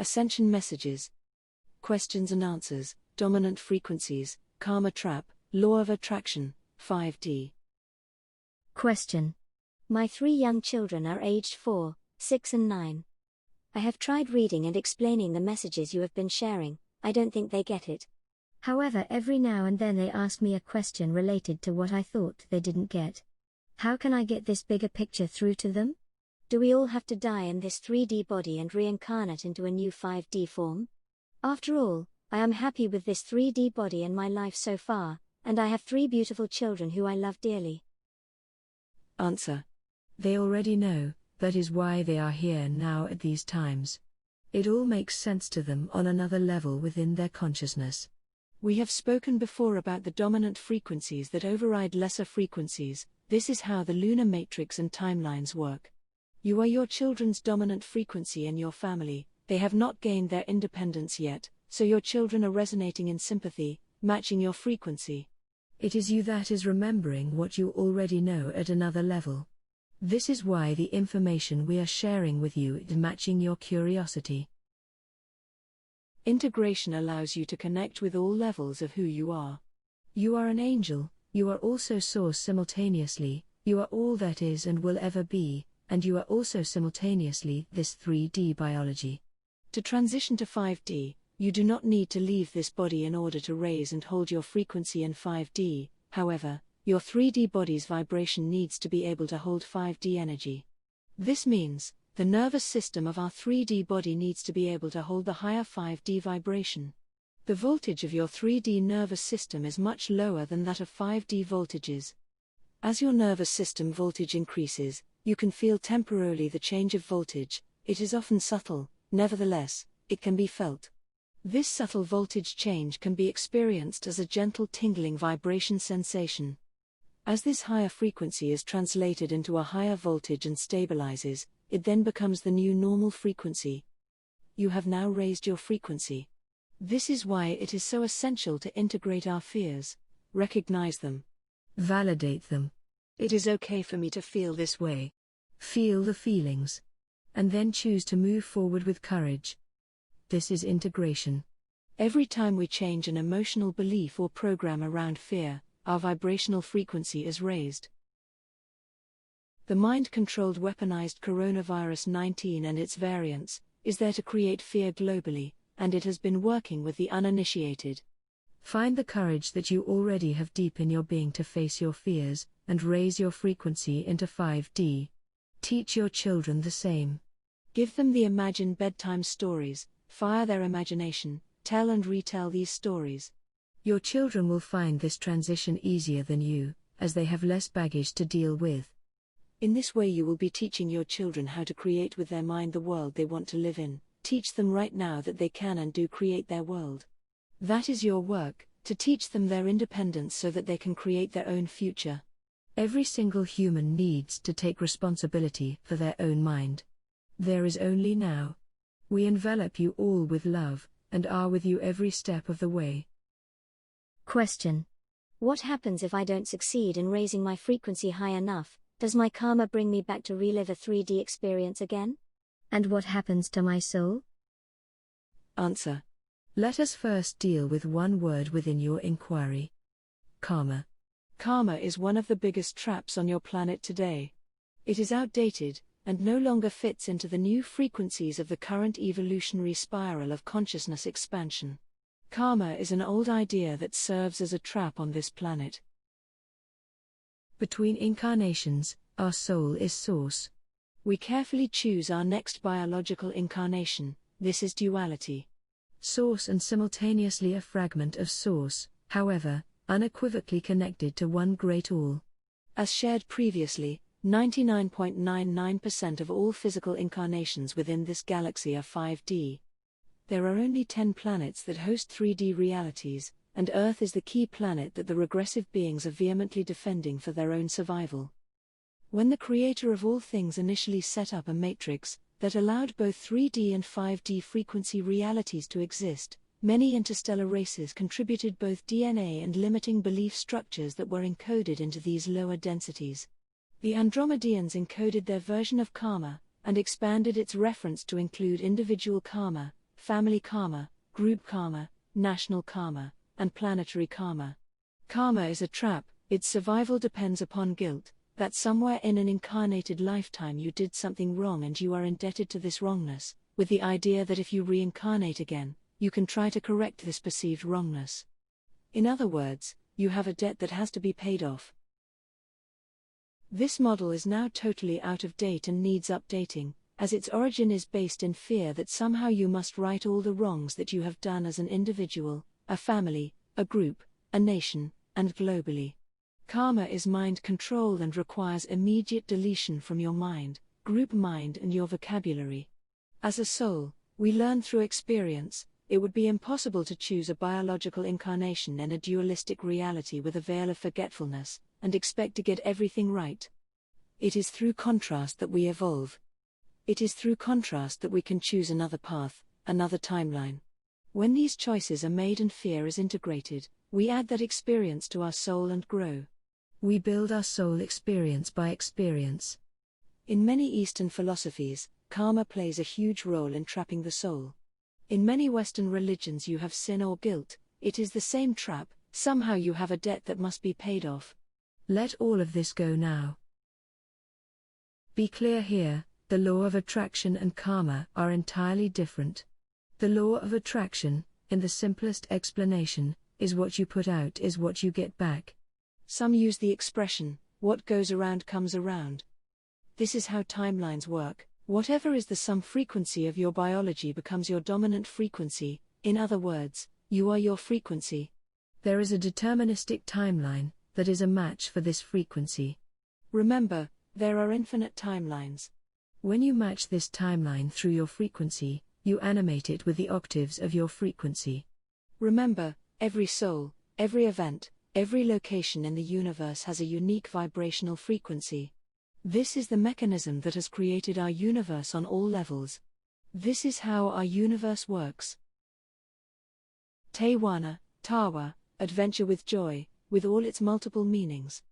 Ascension messages. Questions and answers, dominant frequencies, karma trap, law of attraction, 5D. Question. My 3 young children are aged 4, 6 and 9. I have tried reading and explaining the messages you have been sharing. I don't think they get it. However, every now and then they ask me a question related to what I thought they didn't get. How can I get this bigger picture through to them? Do we all have to die in this 3D body and reincarnate into a new 5D form? After all, I am happy with this 3D body and my life so far, and I have 3 beautiful children who I love dearly. Answer. They already know, that is why they are here now at these times. It all makes sense to them on another level within their consciousness. We have spoken before about the dominant frequencies that override lesser frequencies. This is how the lunar matrix and timelines work. You are your children's dominant frequency in your family. They have not gained their independence yet, so your children are resonating in sympathy, matching your frequency. It is you that is remembering what you already know at another level. This is why the information we are sharing with you is matching your curiosity. Integration allows you to connect with all levels of who you are. You are an angel, you are also source simultaneously, you are all that is and will ever be, and you are also simultaneously this 3D biology. To transition to 5D, you do not need to leave this body in order to raise and hold your frequency in 5D, however, your 3D body's vibration needs to be able to hold 5D energy. This means, the nervous system of our 3D body needs to be able to hold the higher 5D vibration. The voltage of your 3D nervous system is much lower than that of 5D voltages. As your nervous system voltage increases, you can feel temporarily the change of voltage. It is often subtle, nevertheless, it can be felt. This subtle voltage change can be experienced as a gentle tingling vibration sensation. As this higher frequency is translated into a higher voltage and stabilizes, it then becomes the new normal frequency. You have now raised your frequency. This is why it is so essential to integrate our fears, recognize them, validate them. It is okay for me to feel this way. Feel the feelings. And then choose to move forward with courage. This is integration. Every time we change an emotional belief or program around fear, our vibrational frequency is raised. The mind-controlled weaponized coronavirus 19 and its variants is there to create fear globally, and it has been working with the uninitiated. Find the courage that you already have deep in your being to face your fears, and raise your frequency into 5D. Teach your children the same. Give them the imagined bedtime stories, fire their imagination, tell and retell these stories. Your children will find this transition easier than you, as they have less baggage to deal with. In this way you will be teaching your children how to create with their mind the world they want to live in. Teach them right now that they can and do create their world. That is your work, to teach them their independence so that they can create their own future. Every single human needs to take responsibility for their own mind. There is only now. We envelop you all with love, and are with you every step of the way. Question. What happens if I don't succeed in raising my frequency high enough? Does my karma bring me back to relive a 3D experience again? And what happens to my soul? Answer. Let us first deal with one word within your inquiry. Karma. Karma is one of the biggest traps on your planet today. It is outdated, and no longer fits into the new frequencies of the current evolutionary spiral of consciousness expansion. Karma is an old idea that serves as a trap on this planet. Between incarnations, our soul is source. We carefully choose our next biological incarnation. This is duality. Source and simultaneously a fragment of source, however, unequivocally connected to one great all. As shared previously, 99.99% of all physical incarnations within this galaxy are 5D. There are only 10 planets that host 3D realities, and Earth is the key planet that the regressive beings are vehemently defending for their own survival. When the creator of all things initially set up a matrix that allowed both 3D and 5D frequency realities to exist, many interstellar races contributed both DNA and limiting belief structures that were encoded into these lower densities. The Andromedians encoded their version of karma, and expanded its reference to include individual karma, family karma, group karma, national karma, and planetary karma. Karma is a trap. Its survival depends upon guilt, that somewhere in an incarnated lifetime you did something wrong and you are indebted to this wrongness, with the idea that if you reincarnate again, you can try to correct this perceived wrongness. In other words, you have a debt that has to be paid off. This model is now totally out of date and needs updating, as its origin is based in fear that somehow you must right all the wrongs that you have done as an individual, a family, a group, a nation, and globally. Karma is mind control and requires immediate deletion from your mind, group mind, and your vocabulary. As a soul, we learn through experience. It would be impossible to choose a biological incarnation in a dualistic reality with a veil of forgetfulness, and expect to get everything right. It is through contrast that we evolve. It is through contrast that we can choose another path, another timeline. When these choices are made and fear is integrated, we add that experience to our soul and grow. We build our soul experience by experience. In many Eastern philosophies, karma plays a huge role in trapping the soul. In many Western religions you have sin or guilt. It is the same trap. Somehow you have a debt that must be paid off. Let all of this go now. Be clear here, the law of attraction and karma are entirely different. The law of attraction, in the simplest explanation, is what you put out is what you get back. Some use the expression, what goes around comes around. This is how timelines work. Whatever is the sum frequency of your biology becomes your dominant frequency. In other words, you are your frequency. There is a deterministic timeline that is a match for this frequency. Remember, there are infinite timelines. When you match this timeline through your frequency, you animate it with the octaves of your frequency. Remember, every soul, every event, every location in the universe has a unique vibrational frequency. This is the mechanism that has created our universe on all levels. This is how our universe works. Tawana, Tawa, adventure with joy, with all its multiple meanings.